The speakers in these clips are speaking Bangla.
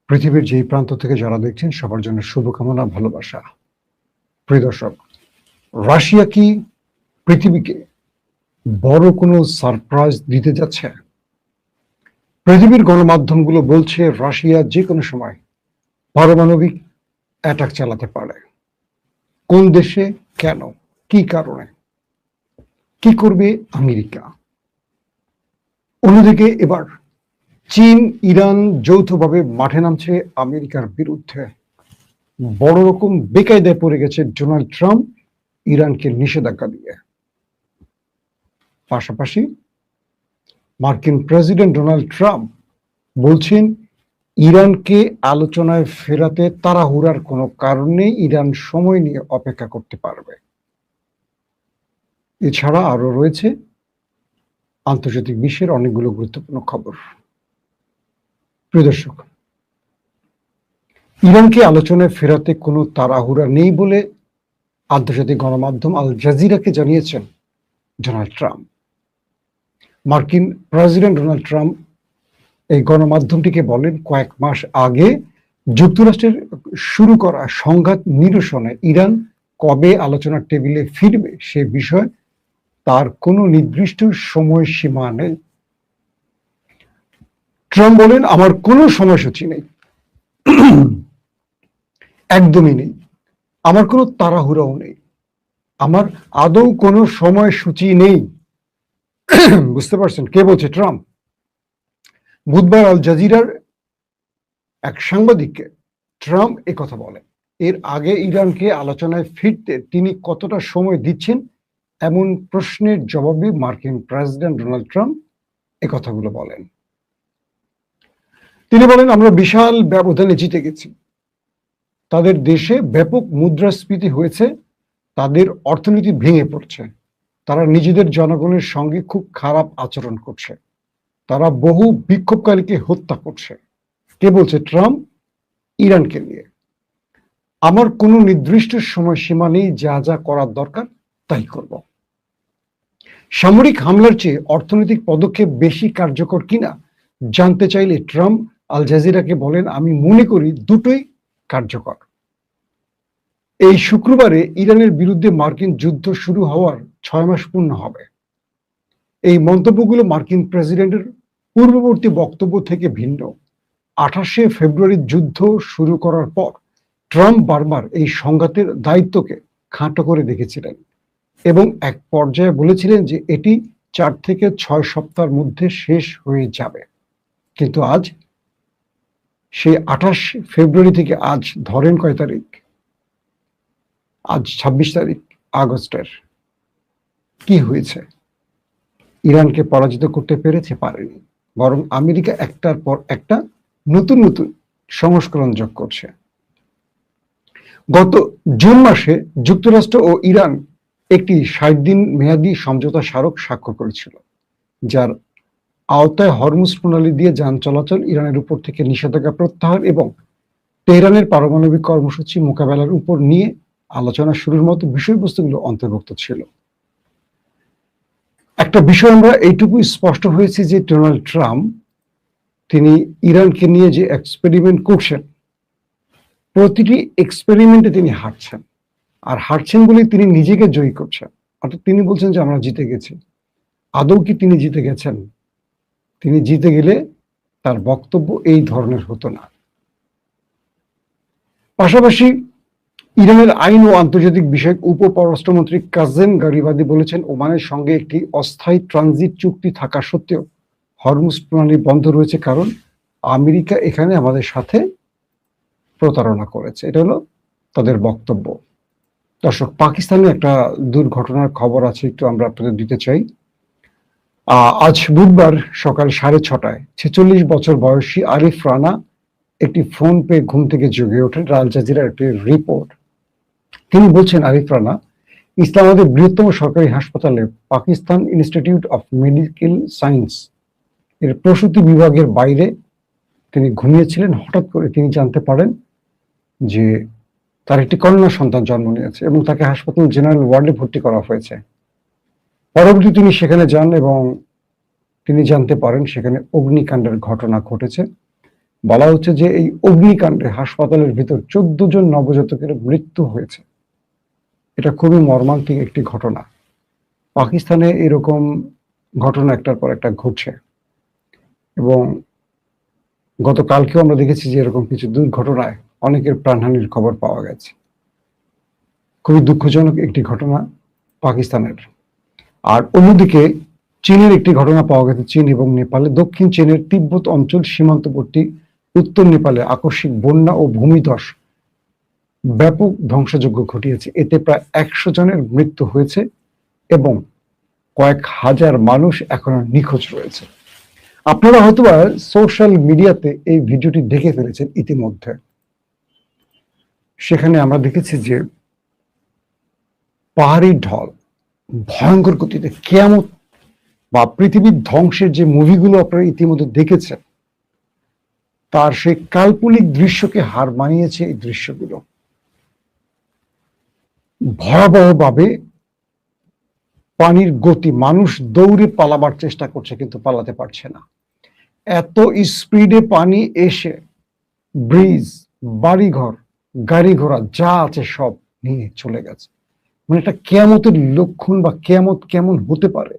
পৃথিবীর যেই প্রান্ত থেকে যারা দেখছেন সবার জন্য শুভকামনা, ভালোবাসা। প্রিয় দর্শক, রাশিয়া কি পৃথিবীকে বড় কোনো সারপ্রাইজ দিতে যাচ্ছে? পৃথিবীর গণমাধ্যমগুলো বলছে রাশিয়া যে কোনো সময় পারমাণবিক অ্যাটাক চালাতে পারে। কোন দেশে, কেন, কি কারণে, কি করবে আমেরিকা? অন্যদিকে এবার চীন, ইরান যৌথভাবে মাঠে নামছে আমেরিকার বিরুদ্ধে। বড় রকম বেকায়দায় পড়ে গেছে ডোনাল্ড ট্রাম্প ইরানকে নিষেধাজ্ঞা দিয়ে। পাশাপাশি মার্কিন প্রেসিডেন্ট ডোনাল্ড ট্রাম্প বলছেন ইরানকে আলোচনায় ফেরাতে তাড়াহুড়ার কোনো কারণে ইরান সময় নিয়ে অপেক্ষা করতে পারবে। এছাড়া আরো রয়েছে আন্তর্জাতিক বিশ্বের অনেকগুলো গুরুত্বপূর্ণ খবর। প্রিয় দর্শক, ইরানকে আলোচনায় ফেরাতে কোনো তাড়াহুড়া নেই বলে আন্তর্জাতিক গণমাধ্যম আল জাজিরাকে জানিয়েছেন ডোনাল্ড ট্রাম্প। মার্কিন প্রেসিডেন্ট ডোনাল্ড ট্রাম্প এই গণমাধ্যমটিকে বলেন, কয়েক মাস আগে যুক্তরাষ্ট্রের শুরু করা সংঘাত নিরসনে ইরান কবে আলোচনার টেবিলে ফিরবে সে বিষয়ে তার কোনো নির্দিষ্ট সময়সীমা নেই। ট্রাম্প বলেন, আমার কোনো সময়সূচি নেই, একদমই নেই। আমার কোনো তাড়াহুড়াও নেই, আমার আদৌ কোনো সময়সূচি নেই। বুঝতে পারছেন কে বলছে? ট্রাম্প। বুধবার আল জাজিরার এক সাংবাদিককে ট্রাম্প একথা বলেন। এর আগে ইরানকে আলোচনায় ফিরতে তিনি কতটা সময় দিচ্ছেন এমন প্রশ্নের জবাবে মার্কিন প্রেসিডেন্ট ডোনাল্ড ট্রাম্প একথাগুলো বলেন। তিনি বলেন, আমরা বিশাল ব্যবধানে জিতে গেছি। তাদের দেশে ব্যাপক মুদ্রাস্ফীতি হয়েছে, তাদের অর্থনীতি ভেঙে পড়ছে, তারা নিজেদের জনগণের সঙ্গে খুব খারাপ আচরণ করছে, তারা বহু বিক্ষোভকারীকে হত্যা করছে। কে বলছে? ট্রাম্প ইরানকে নিয়ে। আমার কোনো নির্দিষ্ট সময়সীমা নেই, যা যা করার দরকার তাই করব। সামরিক হামলার চেয়ে অর্থনৈতিক পদক্ষেপ বেশি কার্যকর কিনা জানতে চাইলে ট্রাম্প আল জাজিরাকে বলেন, আমি মনে করি দুটোই কার্যকর। এই শুক্রবারে ইরানের বিরুদ্ধে মার্কিন যুদ্ধ শুরু হওয়ার 6 মাস পূর্ণ হবে। এই মন্তব্যগুলো মার্কিন প্রেসিডেন্টের পূর্ববর্তী বক্তব্য থেকে ভিন্ন। 28শে ফেব্রুয়ারি যুদ্ধ শুরু করার পর ট্রাম্প বারবার এই সংঘাতের দায়িত্বকে খাটো করে দেখেছিলেন এবং এক পর্যায়ে বলেছিলেন যে এটি 4 থেকে 6 সপ্তাহের মধ্যে শেষ হয়ে যাবে। কিন্তু আজ সেই 28 ফেব্রুয়ারি থেকে আজ ধরেন কয় তারিখ? আজ 26 তারিখ আগস্টের। কি হয়েছে? ইরানকে পরাজিত করতে পেরেছে? পারেনি। বরং আমেরিকা একটার পর একটা নতুন নতুন সংস্করণ যোগ করছে। গত জুন মাসে যুক্তরাষ্ট্র ও ইরান একটি 60 দিন মেয়াদী সমঝোতা স্মারক স্বাক্ষর করেছিল, যার আওতায় হরমুজ প্রণালী দিয়ে যান চলাচল, ইরানের উপর থেকে নিষেধাজ্ঞা প্রত্যাহার এবং তেহরানের পারমাণবিক কর্মসূচি মোকাবেলার উপর নিয়ে আলোচনা শুরুর মতো বিষয়বস্তুগুলো অন্তর্ভুক্ত ছিল। একটা বিষয় আমরা এইটুকু স্পষ্ট হয়েছে যে ডোনাল্ড ট্রাম্প তিনি ইরানকে নিয়ে যে এক্সপেরিমেন্ট করছেন, প্রতিটি এক্সপেরিমেন্টে তিনি হারছেন, আর হারছেন বলে তিনি নিজেকে জয়ী করছেন। অর্থাৎ তিনি বলছেন যে আমরা জিতে গেছি। আদৌ কি তিনি জিতে গেছেন? তিনি জিতে গেলে তার বক্তব্য এই ধরনের হতো না। পাশাপাশি ইরানের আইন ও আন্তর্জাতিক বিষয়ক উপপররাষ্ট্রমন্ত্রী কাজেম গারিবাদি বলেছেন, ওমানের সঙ্গে একটি অস্থায়ী ট্রানজিট চুক্তি থাকা সত্ত্বেও হরমুজ প্রণালী বন্ধ রয়েছে কারণ আমেরিকা এখানে আমাদের সাথে প্রতারণা করেছে। এটা হলো তাদের বক্তব্য। দর্শক, পাকিস্তানে একটা দুর্ঘটনার খবর আছে, একটু আমরা আপনাদের দিতে চাই। আজ বুধবার সকাল 6:30টায় 46 বছর বয়সী আরিফ রানা একটি ফোন পেয়ে ঘুম থেকে জেগে ওঠেন। আল জাজিরার একটি রিপোর্ট। তিনি বলছেন, আরিফ রানা ইসলামাবাদের বৃহত্তম সরকারি হাসপাতালে Pakistan institute of medical science এর প্রসূতি বিভাগের বাইরে তিনি ঘুমিয়েছিলেন। হঠাৎ করে তিনি জানতে পারেন যে তার একটি কন্যা সন্তান জন্ম নিয়েছে এবং তাকে হাসপাতাল জেনারেল ওয়ার্ডে ভর্তি করা হয়েছে। পরবর্তী তিনি সেখানে যান এবং তিনি জানতে পারেন সেখানে অগ্নিকাণ্ডের ঘটনা ঘটেছে। বলা হচ্ছে যে এই অগ্নিকাণ্ডে হাসপাতালের ভিতর 14 জন নবজাতকের মৃত্যু হয়েছে। এটা খুবই মর্মান্তিক একটি ঘটনা। পাকিস্তানে এরকম ঘটনা একটার পর একটা ঘটছে এবং গতকালকেও আমরা দেখেছি যে এরকম কিছু দুর্ঘটনায় অনেকের প্রাণহানির খবর পাওয়া গেছে। খুবই দুঃখজনক একটি ঘটনা পাকিস্তানের। আর অন্যদিকে চীনের একটি ঘটনা পাওয়া গেছে চীন এবং নেপালে। দক্ষিণ চীনের তিব্বত অঞ্চল সীমান্তবর্তী উত্তর নেপালে আকস্মিক বন্যা ও ভূমিধস ব্যাপক ধ্বংসযজ্ঞ ঘটিয়েছে। এতে প্রায় 100 জনের মৃত্যু হয়েছে এবং কয়েক হাজার মানুষ এখনো নিখোঁজ রয়েছে। আপনারা হয়তোবা সোশ্যাল মিডিয়াতে এই ভিডিওটি দেখে ফেলেছেন ইতিমধ্যে। সেখানে আমরা দেখেছি যে পাহাড়ি ঢল ভয়ঙ্কর গতিতে কিয়ামত বা পৃথিবীর ধ্বংসের যে মুভিগুলো আপনারা ইতিমধ্যে দেখেছেন, তার সেই কাল্পনিক দৃশ্যকে হার মানিয়েছে এই দৃশ্যগুলো। ভয়াবহভাবে পানির গতি, মানুষ দৌড়ে পালাবার চেষ্টা করছে কিন্তু পালাতে পারছে না। এত স্পিডে পানি এসে ব্রিজ, বাড়িঘর, গাড়ি ঘোড়া যা আছে সব নিয়ে চলে গেছে। মানে একটা কিয়ামতের লক্ষণ বা কিয়ামত কেমন হতে পারে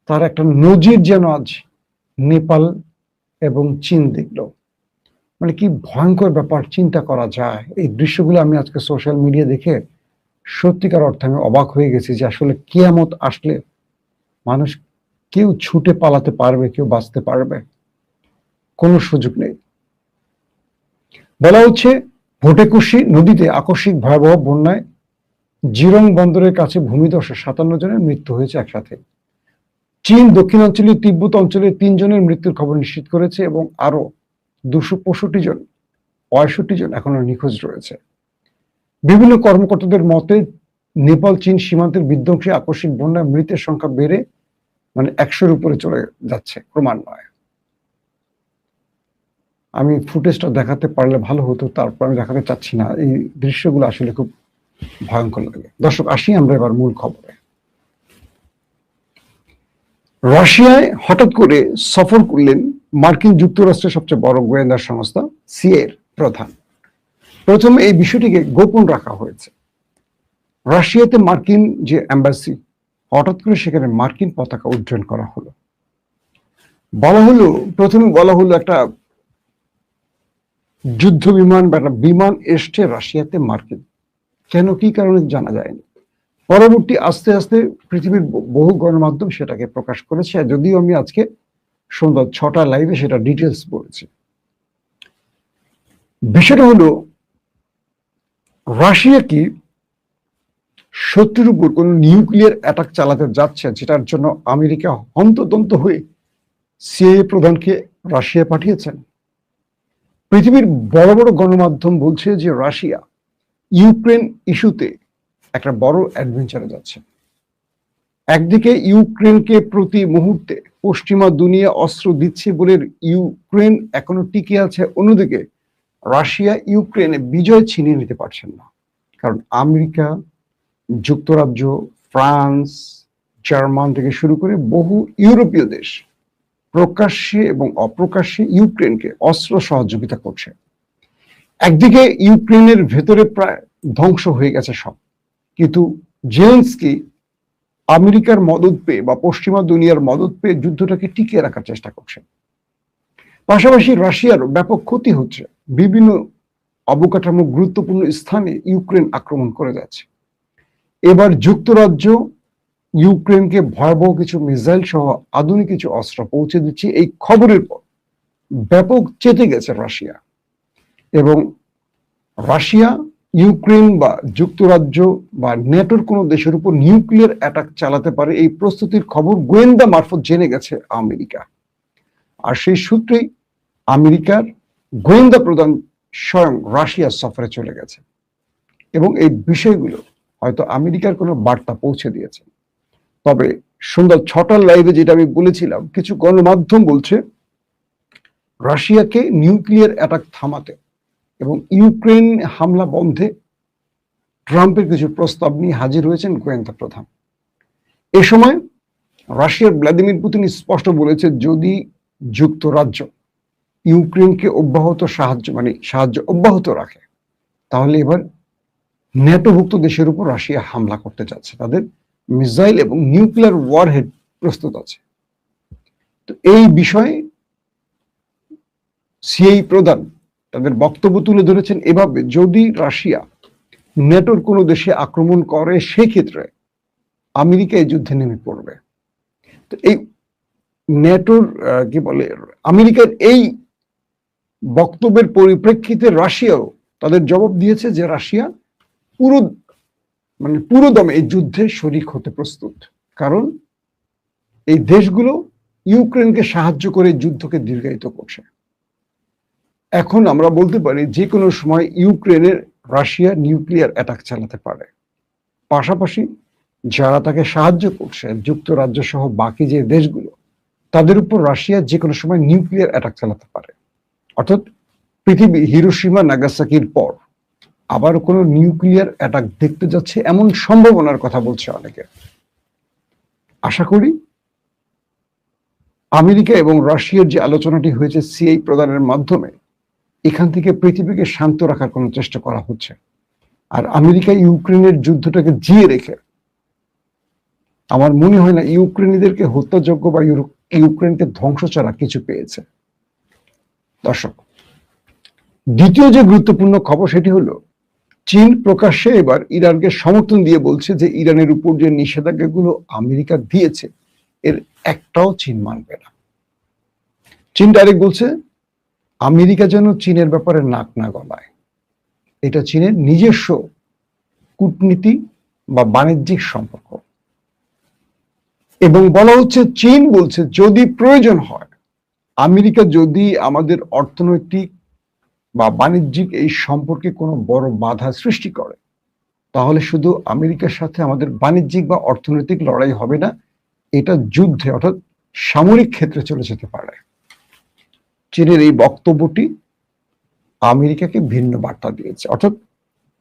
তার একটা নজির যেন আজ নেপাল এবং চীন দেখল। মানে কি ভয়ঙ্কর ব্যাপার, চিন্তা করা যায়। এই দৃশ্যগুলো আমি আজকে সোশ্যাল মিডিয়া দেখে সত্যিকার অর্থে আমি অবাক হয়ে গেছি যে আসলে কিয়ামত আসলে মানুষ কেউ ছুটে পালাতে পারবে, কেউ বাঁচতে পারবে? কোনো সুযোগ নেই। বলা হচ্ছে ভোটেকুশি নদীতে আকস্মিক ভয়াবহ বন্যায় জিরং বন্দরের কাছে ভূমিধসে 57 জনের মৃত্যু হয়েছে একসাথে। চীন দক্ষিণাঞ্চলীয় তিব্বত অঞ্চলে 3 জনের মৃত্যুর খবর নিশ্চিত করেছে এবং আরো 265 জন এখনো নিখোঁজ রয়েছে। বিভিন্ন কর্মকর্তাদের মতে নেপাল চীন সীমান্তের বিধ্বংসী আকস্মিক বন্যায় মৃতের সংখ্যা বেড়ে 100-র উপরে চলে যাচ্ছে ক্রমান্বয়ে। আমি ফুটেজটা দেখাতে পারলে ভালো হতো, তারপর আমি দেখাতে চাচ্ছি না। এই দৃশ্যগুলো আসলে খুব ভয়ঙ্কর লাগে। দর্শক, আসি আমরা এবার মূল খবরে। রাশিয়ায় হঠাৎ করে সফর করলেন মার্কিন যুক্তরাষ্ট্রের সবচেয়ে বড় গোয়েন্দা সংস্থা সিআইএর প্রধান। প্রথমে এই বিষয়টিকে গোপন রাখা হয়েছে। রাশিয়াতে মার্কিন যে এম্বাসি, হঠাৎ করে সেখানে মার্কিন পতাকা উড্ডয়ন করা হলো। প্রথমে বলা হলো একটা যুদ্ধ বিমান বা একটা বিমান এসছে রাশিয়াতে মার্কিন। কেন, কি কারণে জানা যায়নি। পরবর্তী আস্তে আস্তে পৃথিবীর বহু গণমাধ্যম সেটাকে প্রকাশ করেছে, যদিও আমি আজকে সন্ধ্যা 6টা লাইভে সেটা ডিটেলস বলেছি। বিষয়টা হলো রাশিয়া কি শত্রুর উপর কোন নিউক্লিয়ার অ্যাটাক চালাতে যাচ্ছে, যেটার জন্য আমেরিকা হন্তদন্ত হয়ে সিআইএ প্রধানকে রাশিয়া পাঠিয়েছেন। পৃথিবীর বড় বড় গণমাধ্যম বলছে যে রাশিয়া ইউক্রেন ইস্যুতে একটা বড় অ্যাডভেঞ্চারে যাচ্ছে। একদিকে ইউক্রেনকে প্রতি মুহূর্তে পশ্চিমা দুনিয়া অস্ত্র দিচ্ছে বলে ইউক্রেন এখনো টিকে আছে, অন্যদিকে রাশিয়া ইউক্রেনে বিজয় ছিনিয়ে নিতে পারছেন না। কারণ আমেরিকা, যুক্তরাজ্য, ফ্রান্স, জার্মান থেকে শুরু করে বহু ইউরোপীয় দেশ প্রকাশ্যে এবং অপ্রকাশ্যে ইউক্রেনকে অস্ত্র সহযোগিতা করছে। একদিকে ইউক্রেনের ভেতরে প্রায় ধ্বংস হয়ে গেছে সব, কিন্তু জেলেনস্কি আমেরিকার মদত পেয়ে বা পশ্চিমা দুনিয়ার মদত পেয়ে যুদ্ধটাকে টিকিয়ে রাখার চেষ্টা করছেন। পাশাপাশি রাশিয়ার ব্যাপক ক্ষতি হচ্ছে। বিভিন্ন অবকাঠামো গুরুত্বপূর্ণ স্থানে ইউক্রেন আক্রমণ করে যাচ্ছে। এবার যুক্তরাজ্য ইউক্রেনকে ভয়াবহ কিছু মিসাইল সহ আধুনিক কিছু অস্ত্র পৌঁছে দিচ্ছে। এই খবরের পর ব্যাপক চেতে গেছে রাশিয়া, এবং রাশিয়া ইউক্রেন বা যুক্তরাজ্য বা নেটোর কোনো দেশের উপর নিউক্লিয়ার অ্যাটাক চালাতে পারে এই প্রস্তুতির খবর গোয়েন্দা মারফত জেনে গেছে আমেরিকা। আর সেই সূত্রেই আমেরিকার গোয়েন্দা প্রধান স্বয়ং রাশিয়া সফরে চলে গেছে এবং এই বিষয়গুলো হয়তো আমেরিকার কোনো বার্তা পৌঁছে দিয়েছে। তবে সন্ধ্যা 6টার লাইভে যেটা আমি বলেছিলাম, কিছু গণমাধ্যম বলছে রাশিয়াকে নিউক্লিয়ার অ্যাটাক থামাতে এবং ইউক্রেন হামলা বন্ধে ট্রাম্পের কিছু প্রস্তাব নিয়ে হাজির হয়েছেন গোয়েন্দা প্রধান। এ সময় রাশিয়ার ভ্লাদিমির পুতিন স্পষ্ট বলেছে, যদি যুক্তরাজ্য ইউক্রেনকে অব্যাহত সাহায্য অব্যাহত রাখে, তাহলে এবার ন্যাটোভুক্ত দেশের উপর রাশিয়া হামলা করতে যাচ্ছে, তাদের মিসাইল এবং নিউক্লিয়ার ওয়ারহেড প্রস্তুত আছে। তো এই বিষয়ে সিআই প্রধান তাদের বক্তব্য তুলে ধরেছেন এভাবে, যদি রাশিয়া ন্যাটোর কোনো দেশে আক্রমণ করে সেক্ষেত্রে আমেরিকা এই যুদ্ধে নেমে পড়বে। তো এই ন্যাটোর কি বলে আমেরিকার এই বক্তব্যের পরিপ্রেক্ষিতে রাশিয়াও তাদের জবাব দিয়েছে যে রাশিয়া পুরো দমে এই যুদ্ধে শরিক হতে প্রস্তুত, কারণ এই দেশগুলো ইউক্রেনকে সাহায্য করে যুদ্ধকে দীর্ঘায়িত করছে। এখন আমরা বলতে পারি যে কোনো সময় ইউক্রেনের রাশিয়া নিউক্লিয়ার অ্যাটাক চালাতে পারে। পাশাপাশি যারা তাকে সাহায্য করছে, যুক্তরাজ্য সহ বাকি যে দেশগুলো, তাদের উপর রাশিয়া যে কোনো সময় নিউক্লিয়ার অ্যাটাক চালাতে পারে। অর্থাৎ পৃথিবী হিরোশিমা নাগাসাকির পর আবার কোনো নিউক্লিয়ার অ্যাটাক দেখতে যাচ্ছে এমন সম্ভাবনার কথা বলছে অনেকে। আশা করি আমেরিকা এবং রাশিয়ার যে আলোচনাটি হয়েছে সিআই প্রদানের মাধ্যমে, এখান থেকে পৃথিবীকে শান্ত রাখার কোনো চেষ্টা করা হচ্ছে। আর আমেরিকা ইউক্রেনের যুদ্ধটাকে জিয়ে রেখে আমার মনে হয় না ইউক্রেনীদেরকে হত্যাযোগ্য বা ইউক্রেনকে ধ্বংস ছাড়া কিছু পেয়েছে। দর্শক, দ্বিতীয় যে গুরুত্বপূর্ণ খবর সেটি হলো চীন প্রকাশ্যে এবার ইরানকে সমর্থন দিয়ে বলছে যে ইরানের উপর যে নিষেধাজ্ঞাগুলো আমেরিকা দিয়েছে এর একটাও চীন মানবে না। চীন ডাইরেক্ট বলছে আমেরিকা যেন চীনের ব্যাপারে নাক না গলায়। এটা চীনের নিজস্ব কূটনীতি বা বাণিজ্যিক সম্পর্ক, এবং বলা হচ্ছে চীন বলছে যদি প্রয়োজন হয় আমেরিকা যদি আমাদের অর্থনৈতিক বা বাণিজ্যিক এই সম্পর্কে কোনো বড় বাধা সৃষ্টি করে, তাহলে শুধু আমেরিকার সাথে আমাদের বাণিজ্যিক বা অর্থনৈতিক লড়াই হবে না, এটা যুদ্ধে অর্থাৎ সামরিক ক্ষেত্রে চলে যেতে পারে। চীনের এই বক্তব্যটি আমেরিকাকে ভিন্ন বার্তা দিয়েছে। অর্থাৎ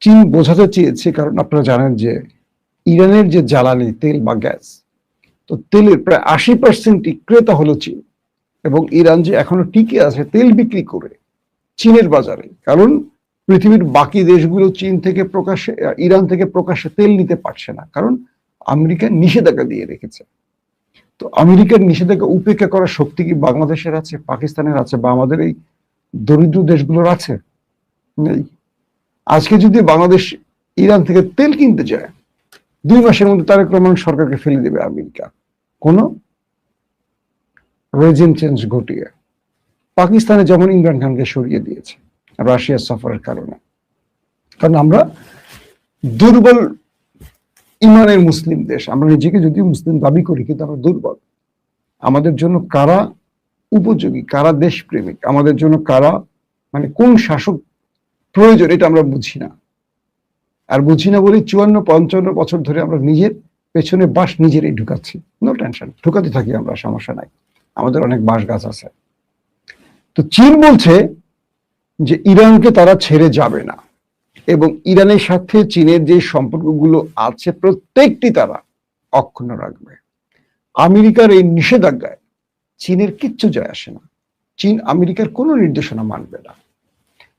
চীন বোঝাতে চেয়েছে, কারণ আপনারা জানেন যে ইরানের যে জ্বালানি তেল বা গ্যাস, তো তেলের প্রায় 80% ক্রেতা হলো চীন, এবং ইরান যে এখনো টিকে আছে তেল বিক্রি করে চীনের বাজারে, কারণ পৃথিবীর বাকি দেশগুলো ইরান থেকে প্রকাশ্যে তেল নিতে পারছে না, কারণ আমেরিকা নিষেধাজ্ঞা দিয়ে রেখেছে। তো আমেরিকার নিষেধাজ্ঞা উপেক্ষা করার শক্তি কি বাংলাদেশের আছে, পাকিস্তানের আছে, বা আমাদের এই দরিদ্র দেশগুলোর আছে? নেই। আজকে যদি বাংলাদেশ ইরান থেকে তেল কিনতে যায়, 2 মাসের মধ্যে তারেক রহমান সরকারকে ফেলে দেবে আমেরিকা, কোনো রেজিম চেঞ্জ ঘটিয়ে। পাকিস্তানে যেমন ইমরান খানকে সরিয়ে দিয়েছে রাশিয়ার সফরের কারণে, কারণ আমরা দুর্বল ইমানের মুসলিম দেশ। আমরা নিজেকে যদিও মুসলিম দাবি করি, কিন্তু আমরা দুর্বল। আমাদের জন্য কারা উপযোগী, কারা দেশপ্রেমিক, আমাদের জন্য কারা কোন শাসক প্রয়োজন, এটা আমরা বুঝি না। আর বুঝি না বলে 54-55 বছর ধরে আমরা নিজের পেছনে বাঁশ নিজেরাই ঢুকাচ্ছি। নো টেনশন, ঢুকাতে থাকি আমরা, সমস্যা নাই, আমাদের অনেক বাঁশ গাছ আছে। তো চীন বলছে যে ইরানকে তারা ছেড়ে যাবে না, এবং ইরানের সাথে চীনের যে সম্পর্কগুলো আছে প্রত্যেকটি তারা অক্ষুণ্ণ রাখবে। আমেরিকার এই নিষেধাজ্ঞায় চীনের কিচ্ছু যায় আসে না। চীন আমেরিকার কোনো নির্দেশনা মানবে না।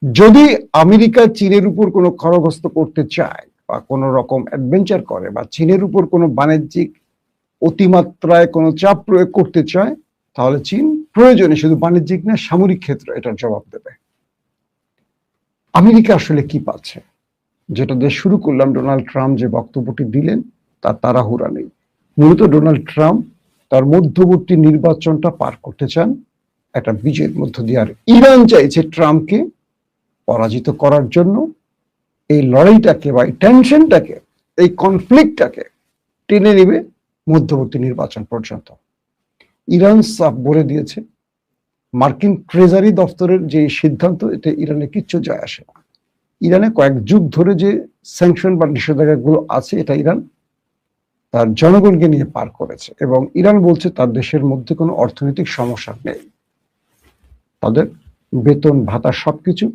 যদি আমেরিকা চীনের উপর কোনো খড়গহস্ত করতে চায় বা কোনো রকম অ্যাডভেঞ্চার করে, বা চীনের উপর কোনো বাণিজ্যিক অতিমাত্রায় কোনো চাপ প্রয়োগ করতে চায়, তাহলে চীন প্রয়োজনে শুধু বাণিজ্যিক না সামরিক ক্ষেত্রে এটার জবাব দেবে। আমেরিকা আসলে কি পাচ্ছে? যেটা দিয়ে শুরু করলাম, ডোনাল্ড ট্রাম্প যে বক্তব্যটি দিলেন তার তাড়াহুড়া নেই। মূলত ডোনাল্ড ট্রাম্প তার মধ্যবর্তী নির্বাচনটা পার করতে চান একটা বিজয়ের মধ্য দিয়ে, আর ইরান চাইছে ট্রাম্পকে পরাজিত করার জন্য এই লড়াইটাকে বা এই টেনশনটাকে, এই কনফ্লিক্টটাকে টেনে নেবে মধ্যবর্তী নির্বাচন পর্যন্ত। ইরান সাফ বলে দিয়েছে মার্কিন ট্রেজারি দপ্তরের যে সিদ্ধান্ত, এতে ইরানে কিচ্ছু যায় আসে না। ইরানে কয়েক যুগ ধরে যে স্যাংশন বা নিষেধাজ্ঞাগুলো আছে, এটা ইরান তার জনগণকে নিয়ে পার করেছে, এবং ইরান বলছে তার দেশের মধ্যে কোনো অর্থনৈতিক সমস্যা নেই, তাদের বেতন ভাতা সবকিছু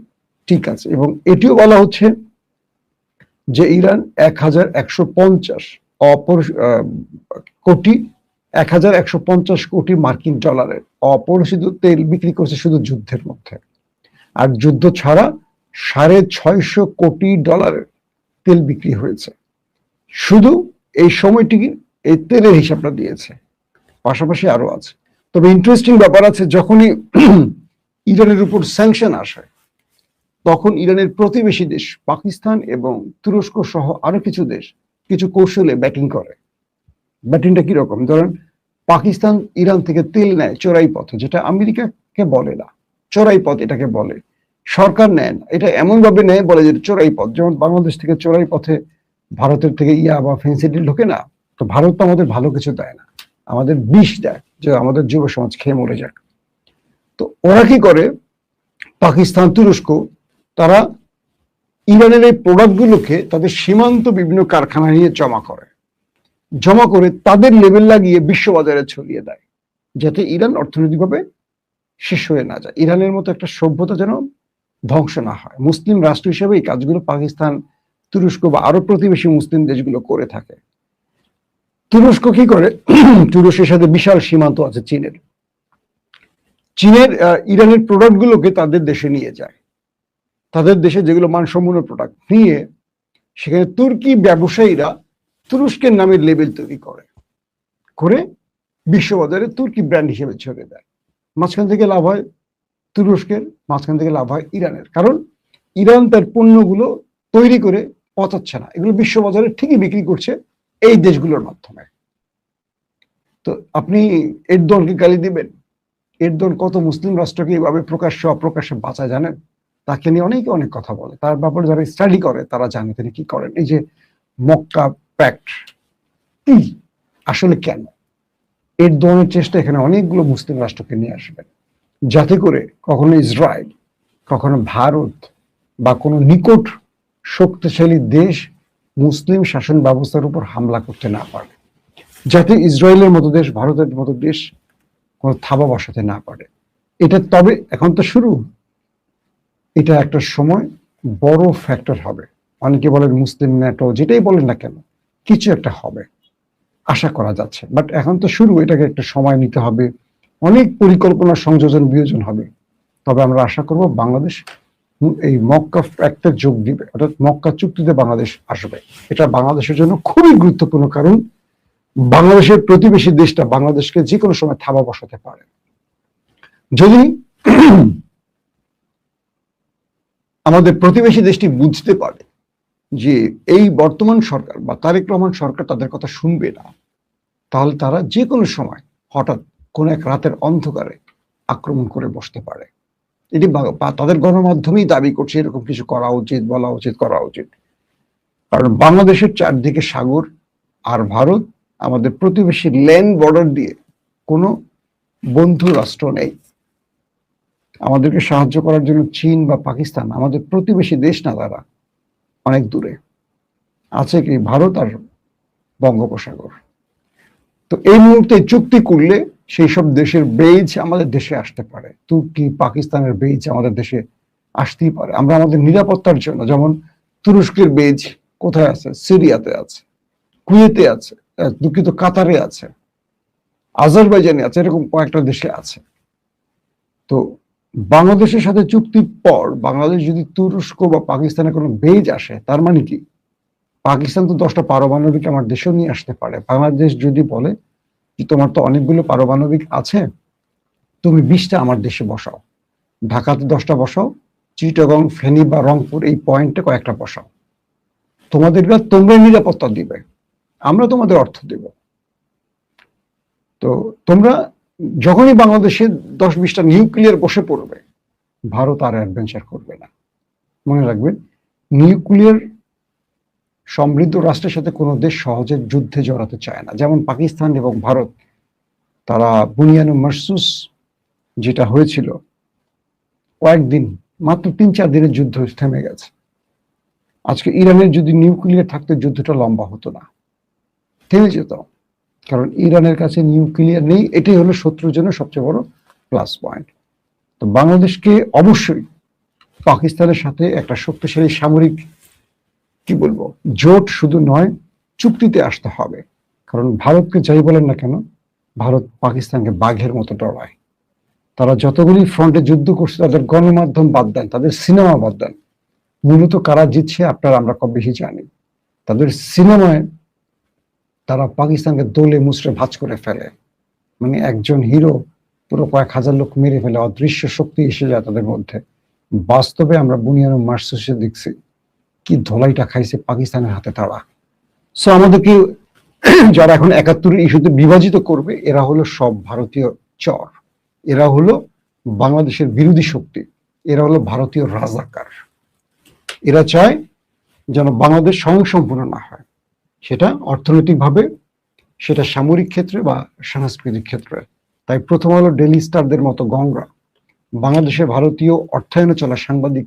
ঠিক আছে। এবং এটিও বলা হচ্ছে যে ইরান 1150 কোটি $1150 কোটি মার্কিন ডলারের অপরিশোধিত তেল বিক্রি করছে শুধু যুদ্ধের মধ্যে। আর যুদ্ধ ছাড়া $650 কোটি তেল বিক্রি হয়েছে শুধু এই সময়টি। এই তেলের হিসাবটা দিয়েছে, পাশাপাশি আরো আছে। তবে ইন্টারেস্টিং ব্যাপার আছে, যখনই ইরানের উপর স্যাংশন আসে তখন ইরানের প্রতিবেশী দেশ পাকিস্তান এবং তুরস্ক সহ আরো কিছু দেশ কিছু কৌশলে ব্যাটিং করে। ব্যাটিংটা কিরকম? ধরেন পাকিস্তান ইরান থেকে তেল নেয় চোরাই পথে, যেটা আমেরিকাকে বলে না, চোরাই পথ এটাকে বলে। সরকার নেয় না, এটা এমন ভাবে নেয়, বলে যে চোরাই পথ। যেমন বাংলাদেশ থেকে চোরাই পথে ভারতের থেকে ইয়া বা ফেন্সিডিল ঢোকে না, তো ভারত তো আমাদের ভালো কিছু দেয় না, আমাদের বিষ দেয় যে আমাদের যুব সমাজ খেয়ে মরে যাক। তো ওরা কি করে, পাকিস্তান তুরস্ক, তারা ইরানের এই প্রোডাক্টগুলোকে তাদের সীমান্ত বিভিন্ন কারখানা নিয়ে জমা করে তাদের লেভেল লাগিয়ে বিশ্ববাজারে ছড়িয়ে দেয়, যাতে ইরান অর্থনৈতিকভাবে শেষ হয়ে না যায়, ইরানের মতো একটা সভ্যতা যেন ধ্বংস না হয়। মুসলিম রাষ্ট্র হিসেবে এই কাজগুলো পাকিস্তান, তুরস্ক বা আরো প্রতিবেশী মুসলিম দেশগুলো করে থাকে। তুরস্ক কি করে, তুরস্কের সাথে বিশাল সীমান্ত আছে চীনের ইরানের প্রোডাক্ট গুলোকে তাদের দেশে নিয়ে যায়, তাদের দেশে যেগুলো মানসম্পন্ন প্রোডাক্ট নিয়ে সেখানে তুর্কি ব্যবসায়ীরা তুরস্কের নামের লেবেল তৈরি করে বিশ্ববাজারে তুর্কি ব্র্যান্ড হিসেবে ছড়িয়ে দেয়। মাঝখান থেকে লাভ হয় তুরস্কের, মাঝখান থেকে লাভ হয় ইরানের, কারণ ইরান তার পণ্যগুলো তৈরি করে পচাচ্ছে না, এগুলো বিশ্ববাজারে ঠিকই বিক্রি করছে এই দেশগুলোর মাধ্যমে। তো আপনি এরদোয়ানকে গালি দিবেন? এরদোয়ান কত মুসলিম রাষ্ট্রকে এইভাবে প্রকাশ্যে অপ্রকাশ্যে বাঁচায় জানেন? তাকে নিয়ে অনেকে অনেক কথা বলে, তার ব্যাপারে যারা স্টাডি করে তারা জানে তিনি কি করেন। এই যে মক্কা প্যাক্ট কি আসলে কেন, এরদোয়ানের চেষ্টা এখানে অনেকগুলো মুসলিম রাষ্ট্রকে নিয়ে আসবেন, যাতে করে কখনো ইসরায়েল, কখনো ভারত বা কোনো নিকট শক্তিশালী দেশ মুসলিম শাসন ব্যবস্থার উপর হামলা করতে না পারে, যাতে ইসরায়েলের মতো দেশ, ভারতের মতো দেশ কোনো থাবা বসাতে না পারে। এটা তবে এখন তো শুরু, এটা একটা সময় বড় ফ্যাক্টর হবে। অনেকে বলেন মুসলিম ন্যাটো, যেটাই বলেন না কেন কিছু একটা হবে আশা করা যাচ্ছে, বাট এখন তো শুরু, এটাকে একটা সময় নিতে হবে, অনেক পরিকল্পনা সংযোজন বিয়োজন হবে। তবে আমরা আশা করব বাংলাদেশ এই মক্কা প্যাক্টে যোগ দিবে, অর্থাৎ মক্কা চুক্তিতে বাংলাদেশ আসবে। এটা বাংলাদেশের জন্য খুবই গুরুত্বপূর্ণ, কারণ বাংলাদেশের প্রতিবেশী দেশটা বাংলাদেশকে যে কোনো সময় থাবা বসাতে পারে। যদি আমাদের প্রতিবেশী দেশটি বুঝতে পারে যে এই বর্তমান সরকার বা তারেক রহমান সরকার তাদের কথা শুনবে না, তাহলে তারা যে কোনো সময় হঠাৎ কোন এক রাতের অন্ধকারে আক্রমণ করে বসতে পারে। এটি তাদের গণমাধ্যমেই দাবি করছে এরকম কিছু করা উচিত, বলা উচিত, করা উচিত। কারণ বাংলাদেশের চারদিকে সাগর, আর ভারত আমাদের প্রতিবেশী ল্যান্ড বর্ডার দিয়ে কোনো বন্ধু রাষ্ট্র নেই। আমাদেরকে সাহায্য করার জন্য চীন বা পাকিস্তান আমাদের প্রতিবেশী দেশ না, তারা অনেক দূরে আছে কি ভারত আর বঙ্গোপসাগর। তো এই মুহূর্তে চুক্তি করলে সেই সব দেশের বেজ আমাদের দেশে আসতে পারে, তুর্কি পাকিস্তানের বেজ আমাদের দেশে আসতেই পারে। আমরা আমাদের নিরাপত্তার জন্য, যেমন তুরস্কের বেজ কোথায় আছে, সিরিয়াতে আছে, কুয়েতে আছে, দুঃখিত কাতারে আছে, আজারবাইজানে আছে, এরকম কয়েকটা দেশে আছে। তো বাংলাদেশের সাথে চুক্তির পর বাংলাদেশ যদি তুরস্ক বা পাকিস্তানের কোনো বেজ আসে, তার মানে কি পাকিস্তান তো 10টা পারমাণবিক আমার দেশেও নিয়ে আসতে পারে। বাংলাদেশ যদি বলে যে তোমার তো অনেকগুলো পারমাণবিক আছে, তুমি 20টা আমার দেশে বসাও, ঢাকাতে 10টা বসাও, চিটাগং, ফেনী বা রংপুর এই পয়েন্টে কয়েকটা বসাও, তোমাদেরকে তোমরা নিরাপত্তা দিবে, আমরা তোমাদের অর্থ দেব। তো তোমরা যখনই বাংলাদেশে 10-20টা নিউক্লিয়ার বসে পড়বে, ভারত আর অ্যাডভেঞ্চার করবে না। মনে রাখবেন, নিউক্লিয়ার সমৃদ্ধ রাষ্ট্রের সাথে কোনো দেশ সহজে যুদ্ধে জড়াতে চায় না। যেমন পাকিস্তান এবং ভারত, তারা বুনিয়ান মারসুস যেটা হয়েছিল কয়েকদিন, মাত্র 3-4 দিনের যুদ্ধ থেমে গেছে। আজকে ইরানের যদি নিউক্লিয়ার থাকতো যুদ্ধটা লম্বা হতো না, থেমে যেত, কারণ ইরানের কাছে নিউক্লিয়ার নেই। এটাই হলো শত্রুর জন্য সবচেয়ে বড় প্লাস পয়েন্ট। তো বাংলাদেশকে অবশ্যই পাকিস্তানের সাথে একটা শক্তিশালী সামরিক কি বলবো জোট শুধু নয়, চুক্তিতে আসতে হবে। কারণ ভারতকে যাই বলেন না কেন, ভারত পাকিস্তানকে বাঘের মতো ডরায়। তারা যতগুলি ফ্রন্টে যুদ্ধ করছে তাদের গণমাধ্যম বাদ দেন, তাদের সিনেমা বাদ দেন, মূলত কারা জিতছে আপনারা আমরা কম বেশি জানি। তাদের সিনেমায় তারা পাকিস্তানকে দোলে মুচড়ে ভাঁজ করে ফেলে, মানে একজন হিরো পুরো কয়েক হাজার লোক মেরে ফেলে, অদৃশ্য শক্তি এসে যায় তাদের মধ্যে। বাস্তবে আমরা বুনিয়ানো মার্সে দেখছি কি ধোলাইটা খাইছে পাকিস্তানের হাতে তারা। সো আমাদেরকে যারা এখন ৭১ ইস্যুতে বিভাজিত করবে, এরা হলো সব ভারতীয় চর, এরা হলো বাংলাদেশের বিরোধী শক্তি, এরা হলো ভারতীয় রাজাকার। এরা চায় যেন বাংলাদেশ স্বয়ংসম্পূর্ণ না হয়, সেটা অর্থনৈতিকভাবে, সেটা সামরিক ক্ষেত্রে বা সাংস্কৃতিক ক্ষেত্রে। তাই প্রথম হলো ডেইলি স্টারদের মতো গংরা, বাংলাদেশে ভারতীয় অর্থায়নে চলা সাংবাদিক,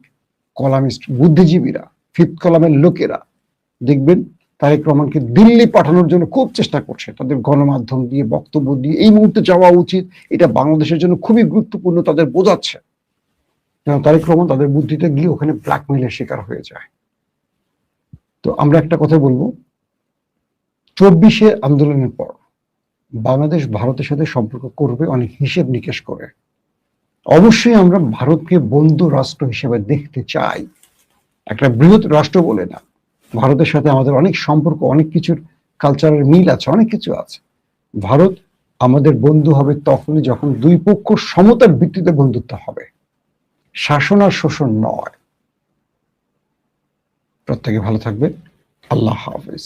কলামিস্ট, বুদ্ধিজীবীরা, ফিফথ কলামের লোকেরা দেখবেন তারেক রহমানকে দিল্লি পাঠানোর জন্য খুব চেষ্টা করছে, তাদের গণমাধ্যম দিয়ে, বক্তব্য দিয়ে এই মুহূর্তে যাওয়া উচিত, এটা বাংলাদেশের জন্য খুবই গুরুত্বপূর্ণ, তাদের বোঝাচ্ছে। তারেক রহমান তাদের বুদ্ধিতে গিয়ে ওখানে ব্ল্যাকমেইলের শিকার হয়ে যায়। তো আমরা একটা কথা বলবো, ২৪শে আন্দোলনের পর বাংলাদেশ ভারতের সাথে সম্পর্ক করবে অনেক হিসেব নিকেশ করে। অবশ্যই আমরা ভারতকে বন্ধু রাষ্ট্র হিসেবে দেখতে চাই, একটা বৃহৎ রাষ্ট্র বলে না। ভারতের সাথে আমাদের অনেক সম্পর্ক, অনেক কিছুর কালচারের মিল আছে, অনেক কিছু আছে। ভারত আমাদের বন্ধু হবে তখনই যখন দুই পক্ষ সমতার ভিত্তিতে বন্ধুত্ব হবে, শাসন আর শোষণ নয়। প্রত্যেকে ভালো থাকবে। আল্লাহ হাফেজ।